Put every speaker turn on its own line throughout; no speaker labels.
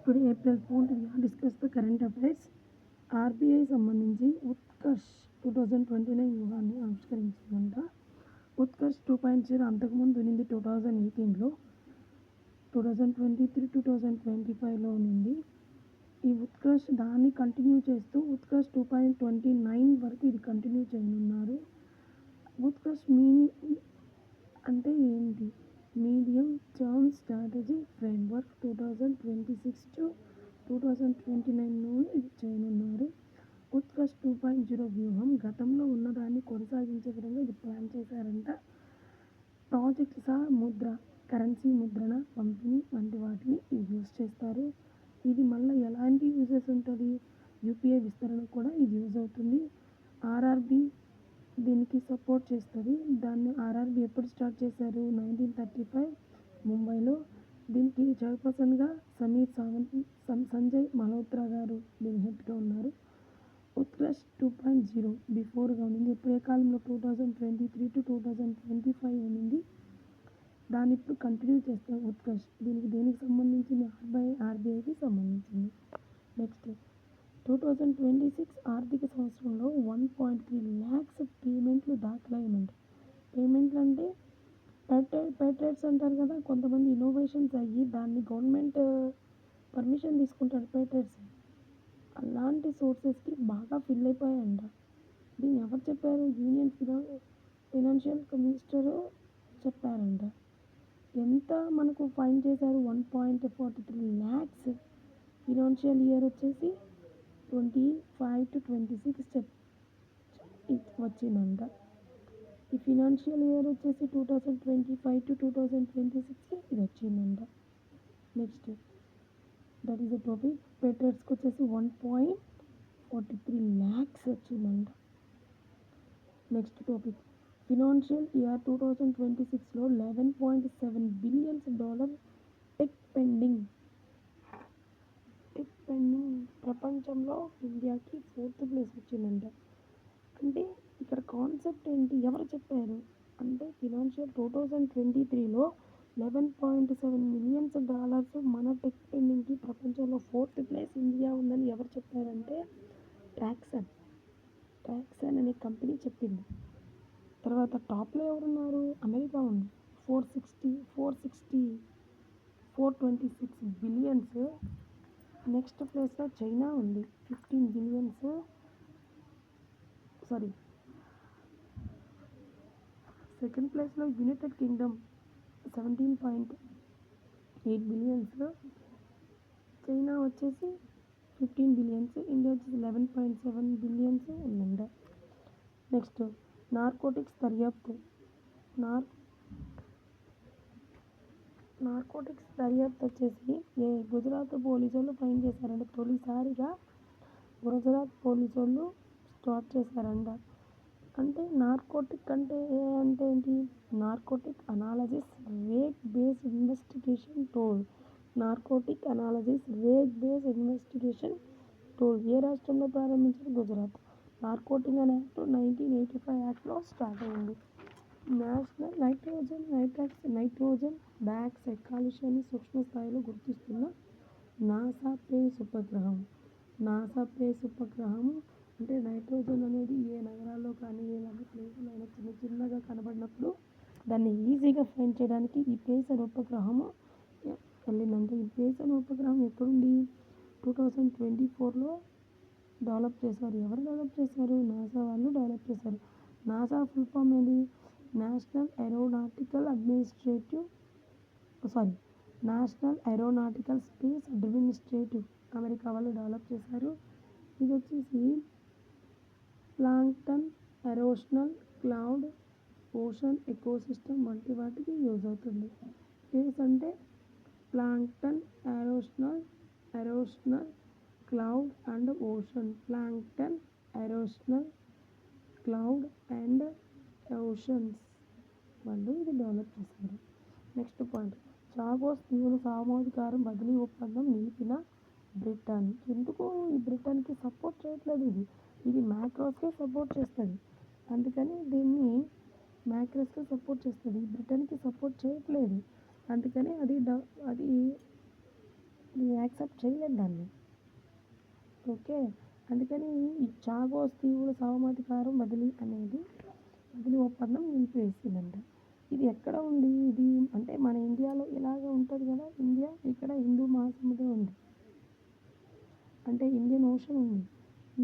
Today April 4th we will discuss the current affairs. RBI సంబంధించి ఉత్కర్ష్ 2029 వ్యూహాన్ని ఆవిష్కరించిందంట. ఉత్కర్ష్ 2.0 అంతకుముందు ఉన్నింది 2018లో, 2023, 2025లో ఉన్నింది. ఈ ఉత్కర్ష్ దాన్ని కంటిన్యూ చేస్తూ ఉత్కర్ష్ 2.29 వరకు ఇది కంటిన్యూ చేయనున్నారు. ఉత్కర్ష్ అంటే ఏంటి? Medium term strategy framework 2026 to 2029 ఇది చేయనున్నారు. ఉత్కర్ష్ 2.0 వ్యూహం గతంలో ఉన్నదాన్ని కొనసాగించే విధంగా ఇది ప్లాన్ చేశారంట. ప్రాజెక్ట్ ముద్ర, కరెన్సీ ముద్రణ, పంపిణీ వంటి వాటిని ఇది యూజ్ చేస్తారు. ఇది మళ్ళీ ఎలాంటి యూజెస్ ఉంటుంది? యూపీఐ విస్తరణ కూడా ఇది యూజ్ అవుతుంది. ఆర్ఆర్బీ దీనికి సపోర్ట్ చేస్తుంది. దాన్ని ఆర్ఆర్బీ ఎప్పుడు స్టార్ట్ చేశారు? 1935 ముంబైలో. దీనికి చైర్పర్సన్గా సమీర్ సావంత్, సంజయ్ మల్హోత్రా గారు దీని హెడ్గా ఉన్నారు. ఉత్కర్ష్ 2.0 బిఫోర్గా ఉన్నింది. ఎప్పుడు ఏ కాలంలో? 2023 to 2025 ఉన్నింది. దాన్ని ఇప్పుడు కంటిన్యూ చేస్తాం ఉత్కర్ష్. దేనికి సంబంధించింది? ఆర్బీఐకి సంబంధించింది. నెక్స్ట్ 2026 ఆర్థిక సంవత్సరంలో 1.3 lakhs పేమెంట్లు దాఖలైనంట. పేమెంట్లు అంటే పేటెంట్స్ అంటారు కదా, కొంతమంది ఇన్నోవేషన్స్ అయ్యి దాన్ని గవర్నమెంట్ పర్మిషన్ తీసుకుంటారు పేటెంట్స్. అలాంటి సోర్సెస్కి బాగా ఫిల్ అయిపోయాయంట. దీన్ని ఎవరు చెప్పారు? యూనియన్ ఫైనాన్షియల్ మినిస్టర్ చెప్పారంట. ఎంత మనకు ఫైన్ చేశారు? 1.43 lakhs. ఫినాన్షియల్ ఇయర్ వచ్చేసి 25 to 26 వచ్చిందంట. ఈ ఫినాన్షియల్ ఇయర్ వచ్చేసి 2025 to 2026 ఇది వచ్చిందంట. Next that is the topic. పేటెంట్స్కి వచ్చేసి 1.43 lakhs వచ్చిందంట. Next topic. ఫినాన్షియల్ ఇయర్ 2026లో $11.7 billion టెక్ పెండింగ్. ప్రపంచంలో ఇండియాకి 4th ప్లేస్ వచ్చిందంట. అంటే ఇక్కడ కాన్సెప్ట్ ఏంటి? ఎవరు చెప్పారు అంటే ఫినాన్షియల్ 2023లో $11.7 million మన టెక్ పెండింగ్కి ప్రపంచంలో 4th ప్లేస్ ఇండియా ఉందని ఎవరు చెప్పారంటే ట్రాక్సన్ అనే కంపెనీ చెప్పింది. తర్వాత టాప్లో ఎవరున్నారు? అమెరికా ఉంది. 426 billions. నెక్స్ట్ ప్లేస్లో చైనా ఉంది, 15 billions. సెకండ్ ప్లేస్లో యునైటెడ్ కింగ్డమ్ 17.8 billions. చైనా వచ్చేసి 15 billions. ఇండియా వచ్చేసి 11.7 billions ఉందంట. నెక్స్ట్ నార్కోటిక్స్ దర్యాప్తు. నార్కోటిక్స్ దర్యాప్తు వచ్చేసి గుజరాత్ పోలీసు వాళ్ళు ఫైన్ చేశారంట. తొలిసారిగా గుజరాత్ పోలీసు వాళ్ళు స్టార్ట్ చేశారంట. అంటే నార్కోటిక్ అంటే ఏంటి? Narcotic analysis rate based investigation tool. Narcotic analysis rate based investigation tool ఏ రాష్ట్రంలో ప్రారంభించారు? గుజరాత్. నార్కోటిక్ అనే యాక్ట్ 1985 యాక్ట్లో స్టార్ట్ అయింది. నేషనల్ నైట్రోజన్ డయాక్సైడ్ కాలుష్యాన్ని సూక్ష్మ స్థాయిలో గుర్తిస్తున్న నాసా పేస్ ఉపగ్రహం. అంటే నైట్రోజన్ అనేది ఏ నగరాల్లో కానీ ఎలాంటి ప్లేసులు అయినా చిన్నగా కనబడినప్పుడు దాన్ని ఈజీగా ఫైండ్ చేయడానికి ఈ పేస్ అనే ఉపగ్రహము వెళ్ళిందంటే ఈ పేస్ అనే ఉపగ్రహం ఎక్కడుంది? 2024లో డెవలప్ చేశారు. ఎవరు డెవలప్ చేశారు? నాసా వాళ్ళు డెవలప్ చేశారు. నాసా ఫుల్ ఫామ్ ఏంటి? National aeronautical space administrative. America వాళ్ళు డెవలప్ చేశారు. ఇది వచ్చేసి plankton, erosional, cloud, ocean ecosystem వంటి వాటికి యూజ్ అవుతుంది. స్పేస్ అంటే plankton, erosional, cloud and ocean. Plankton, erosional, cloud and oceans వాళ్ళు ఇది డెవలప్ చేశారు. Next point. చాగోస్ దీవుల సామాధికారం బదిలీ ఒప్పందం నిలిపిన బ్రిటన్. ఎందుకు ఈ బ్రిటన్కి సపోర్ట్ చేయట్లేదు? ఇది మ్యాక్రోస్కే సపోర్ట్ చేస్తుంది. అందుకని దీన్ని మ్యాక్రోస్కే సపోర్ట్ చేస్తుంది. బ్రిటన్కి సపోర్ట్ చేయట్లేదు. అందుకని అది యాక్సెప్ట్ చేయలేదు దాన్ని. ఓకే. అందుకని ఈ చాగోస్ దీవుల సామాధికారం బదిలీ ఒప్పందం నిలిపివేసిందంట. ఇది ఎక్కడ ఉంది? ఇది అంటే మన ఇండియాలో ఇలాగ ఉంటుంది కదా ఇండియా. ఇక్కడ హిందూ మహాసముద్రం ఉంది. అంటే ఇండియన్ ఓషన్ ఉంది.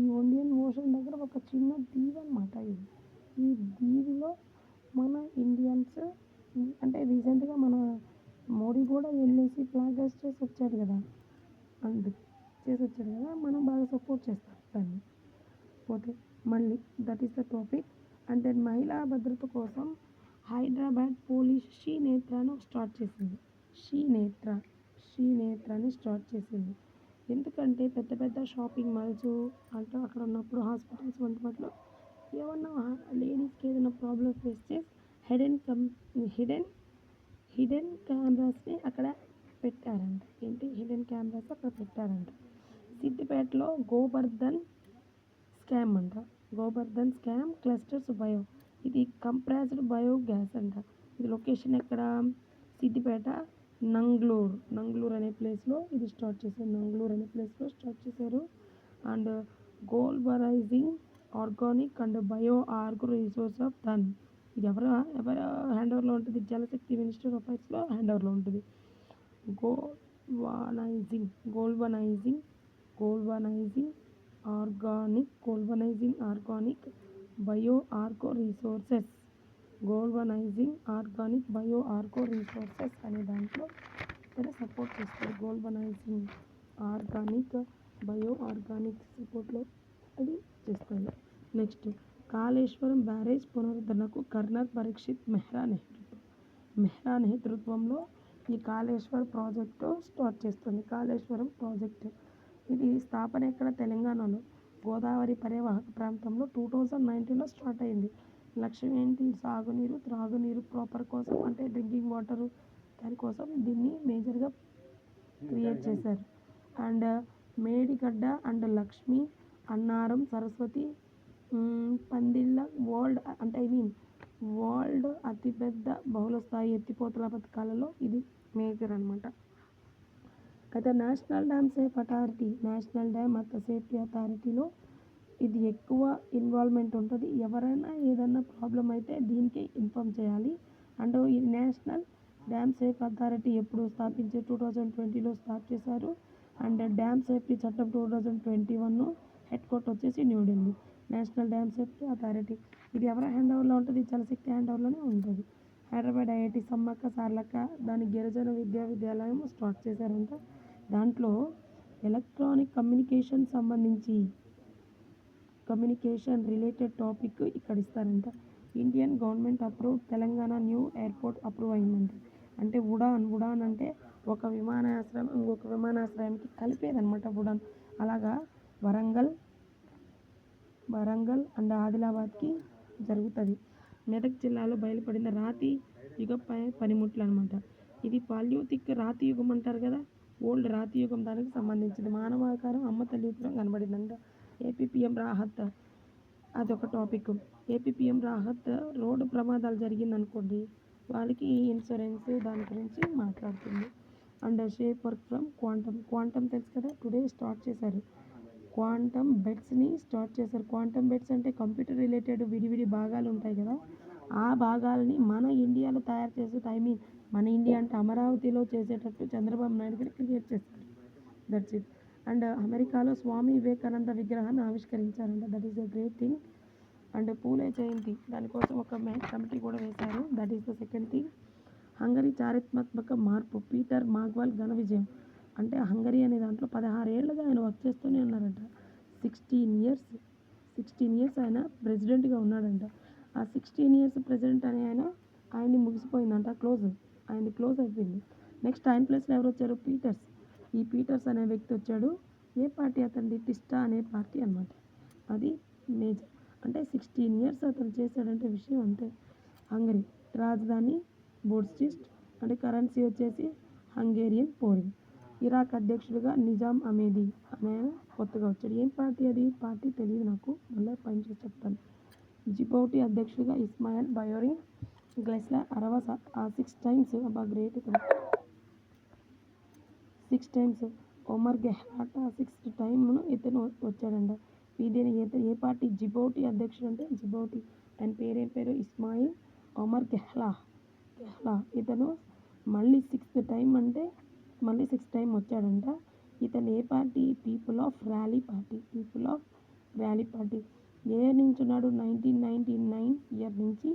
ఈ ఇండియన్ ఓషన్ దగ్గర ఒక చిన్న దీవి అనమాట ఇది. ఈ దీవిలో మన ఇండియన్స్ అంటే రీసెంట్గా మన మోడీ కూడా వెళ్ళేసి ఫ్లాగ్ హాయిస్ట్ చేసి వచ్చాడు కదా. మనం బాగా సపోర్ట్ చేస్తాం దాన్ని. పోతే మళ్ళీ that is the topic. And then మహిళా భద్రత కోసం హైదరాబాద్ పోలీస్ షీ నేత్రాను స్టార్ట్ చేసింది. షీ నేత్రాని స్టార్ట్ చేసింది. ఎందుకంటే పెద్ద పెద్ద షాపింగ్ మాల్స్ అంటే అక్కడ ఉన్నప్పుడు హాస్పిటల్స్ వంటి వాటిలో ఏమన్నా లేడీస్కి ఏదైనా ప్రాబ్లమ్ ఫేస్ చేసి హిడెన్ కెమెరాస్ని అక్కడ పెట్టారంట. హిడెన్ కెమెరాస్ అక్కడ పెట్టారంట. సిద్దిపేటలో గోబర్ధన్ స్కామ్ క్లస్టర్స్ బయో. ఇది కంప్రెస్డ్ బయోగ్యాస్ అంట. ఇది లొకేషన్ ఎక్కడ? సిద్దిపేట నంగ్లూర్ అనే ప్లేస్లో ఇది స్టార్ట్ చేశారు. And globalizing organic and bio ఆర్గ్ రిసోర్స్ ఆఫ్ ధన్. ఇది ఎవరి హ్యాండ్ ఓవర్లో ఉంటుంది? జలశక్తి మినిస్టర్ అఫైర్స్లో హ్యాండ్ ఓవర్లో ఉంటుంది. గోల్బనైజింగ్ ఆర్గానిక్ బయో ఆర్గో రిసోర్సెస్ అనే దాంట్లో సపోర్ట్ చేస్తారు. గోల్బనైజింగ్ ఆర్గానిక్ బయో ఆర్గానిక్ సపోర్ట్లో అది చేస్తారు. నెక్స్ట్ కాళేశ్వరం బ్యారేజ్ పునరుద్ధరణకు కర్నల్ పరీక్షిత్ మెహ్రా నేతృత్వంలో ఈ కాళేశ్వరం ప్రాజెక్టు స్టార్ట్ చేస్తుంది. కాళేశ్వరం ప్రాజెక్టు ఇది స్థాపన ఎక్కడ? తెలంగాణలో గోదావరి పరివాహక ప్రాంతంలో 2019లో స్టార్ట్ అయింది. లక్ష్యం ఏంటి? సాగునీరు, త్రాగునీరు ప్రాపర్ కోసం అంటే డ్రింకింగ్ వాటరు దానికోసం దీన్ని మేజర్గా క్రియేట్ చేశారు. And Medigadda and Lakshmi, Annaram, Saraswati, Pandilla world అతిపెద్ద బహుళస్థాయి ఎత్తిపోతల పథకాలలో ఇది మేజర్ అనమాట. అయితే నేషనల్ డ్యామ్ సేఫ్టీ అథారిటీలో ఇది ఎక్కువ ఇన్వాల్వ్మెంట్ ఉంటుంది. ఎవరైనా ఏదైనా ప్రాబ్లం అయితే దీనికి ఇన్ఫామ్ చేయాలి. అండ్ ఈ నేషనల్ డ్యామ్ సేఫ్ అథారిటీ ఎప్పుడు స్థాపించారు? 2020లో స్టార్ట్ చేశారు. అండ్ డ్యామ్ సేఫ్టీ చట్టం 2021 హెడ్ క్వార్టర్ వచ్చేసి New Delhi. National dam safety authority ఇది ఎవరి హ్యాండ్ ఓవర్లో ఉంటుంది? జలశక్తి హ్యాండ్ ఓవర్లోనే ఉంటుంది. హైదరాబాద్ ఐఐటి సమ్మక్క సారలక్క దాని గిరిజన విద్యాలయం స్టార్ట్ చేశారంట. దాంట్లో ఎలక్ట్రానిక్ కమ్యూనికేషన్ రిలేటెడ్ టాపిక్ ఇక్కడ ఇస్తారంట. Indian government approve Telangana new airport approve అయిందంట. అంటే ఉడాన్ అంటే ఒక విమానాశ్రయం ఇంకొక విమానాశ్రయానికి కలిపేదనమాట ఉడాన్. అలాగా వరంగల్ అండ్ ఆదిలాబాద్కి జరుగుతుంది. మెదక్ జిల్లాలో బయలుపడిన రాతి యుగ పనిముట్లు అనమాట. ఇది పాలియోతిక్ రాతి యుగం అంటారు కదా, ఓల్డ్ రాతి యుగం దానికి సంబంధించింది. మానవాకారం అమ్మ తల్లి విగ్రహం కనబడిందంట. ఏపీపీఎం రాహత్ అదొక టాపిక్. ఏపీపీఎం రాహత్ రోడ్డు ప్రమాదాలు జరిగిందనుకోండి వాళ్ళకి ఇన్సూరెన్స్ దాని గురించి మాట్లాడుతుంది. And shape work from quantum తెలుసు కదా, టుడే స్టార్ట్ చేశారు. క్వాంటమ్ బెడ్స్ని స్టార్ట్ చేశారు. క్వాంటమ్ బెడ్స్ అంటే కంప్యూటర్ రిలేటెడ్ విడివిడి భాగాలు ఉంటాయి కదా, ఆ భాగాలని మన ఇండియాలో తయారు చేసేట మన ఇండియా అంటే అమరావతిలో చేసేటట్టు చంద్రబాబు నాయుడు గారు క్రియేట్ చేస్తారు. That's it. అండ్ అమెరికాలో స్వామి వివేకానంద విగ్రహాన్ని ఆవిష్కరించారంట. That is the great thing. And Phule Jayanti దానికోసం ఒక కమిటీ కూడా వేశారు. That is the second thing. Hungary చారిత్రాత్మక మార్పు పీటర్ మాగ్వాల్ ఘన విజయం. అంటే హంగరీ అనే దాంట్లో 16 ఏళ్ళుగా ఆయన వర్క్ చేస్తూనే ఉన్నారంట. 16 ఇయర్స్ ఆయన ప్రెసిడెంట్గా ఉన్నాడంట. ఆ 16 ఇయర్స్ ప్రెసిడెంట్ అనే ఆయన్ని ముగిసిపోయిందంట. ఆయనది క్లోజ్ అయిపోయింది. నెక్స్ట్ ఆయన ప్లేస్లో ఎవరు వచ్చారు? ఈ పీటర్స్ అనే వ్యక్తి వచ్చాడు. ఏ పార్టీ అతనిది? టిస్టా అనే పార్టీ అనమాట. అది మేజర్. అంటే 16 ఇయర్స్ అతను చేశాడంటే విషయం అంతే. హంగరీ రాజధాని బుడాపెస్ట్ అంటే కరెన్సీ వచ్చేసి హంగేరియన్ ఫోరింట్. ఇరాక్ అధ్యక్షుడిగా నిజాం అమీది అనే కొత్తగా వచ్చాడు. ఏం పార్టీ అది? పార్టీ తెలియదు నాకు, మళ్ళీ పైన చేసి చెప్తాను. జిబౌటి అధ్యక్షుడిగా ఇస్మాయిల్ బయోరీ గ్లెస్లర్ 6 times గ్రేట్. 6 టైమ్స్. ఒమర్ గెహ్లాట్ 6th టైమ్ ఇతను వచ్చాడంట. ఇతను ఏ పార్టీ? జిబౌటి అధ్యక్షుడు అంటే జిబౌటి. ఆయన పేరేం పేరు? ఇస్మాయిల్ ఒమర్ గెహ్లా. ఇతను మళ్ళీ 6th టైం అంటే మళ్ళీ 6th టైం వచ్చాడంట. ఇతను ఏ పార్టీ? People of rally party. ఏ ఇయర్ నుంచి ఉన్నాడు? 1999 ఇయర్ నుంచి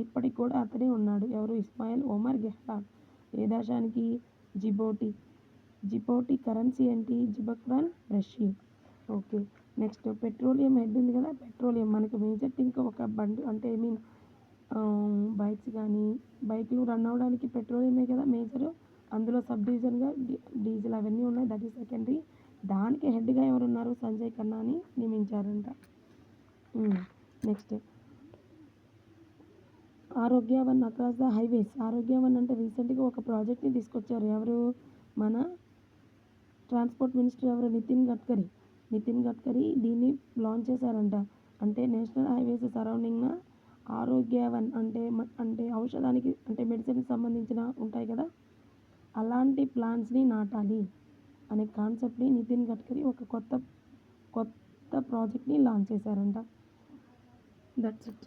ఇప్పటికి కూడా అతనే ఉన్నాడు. ఎవరు? ఇస్మాయిల్ ఒమర్ గెహ్లాట్. ఏ దేశానికి? జిబౌటి కరెన్సీ ఏంటి? జిబక్రాన్ Russia. Okay. Next petroleum head ఉంది కదా, పెట్రోలియం మనకి మేజర్ థింగ్ ఒక బండి అంటే బైక్లు రన్ అవ్వడానికి పెట్రోలియమే కదా మేజరు. అందులో సబ్ డివిజన్గా డీజిల్ అవన్నీ ఉన్నాయి, దట్ ఈస్ సెకండరీ. దానికి హెడ్గా ఎవరున్నారు? సంజయ్ ఖన్నాని నియమించారంట. Next Arogyavan across the highways. Arogyavan అంటే రీసెంట్గా ఒక ప్రాజెక్ట్ని తీసుకొచ్చారు. ఎవరు? మన ట్రాన్స్పోర్ట్ మినిస్టర్ ఎవరు? నితిన్ గడ్కరీ దీన్ని లాంచ్ చేశారంట. అంటే నేషనల్ హైవేస్ సరౌండింగ్న ఆరోగ్యవన్ అంటే ఔషధానికి అంటే మెడిసిన్కి సంబంధించిన ఉంటాయి కదా, అలాంటి ప్లాంట్స్ని నాటాలి అనే కాన్సెప్ట్ని నితిన్ గడ్కరీ ఒక కొత్త ప్రాజెక్ట్ని లాంచ్ చేశారంట. That's it.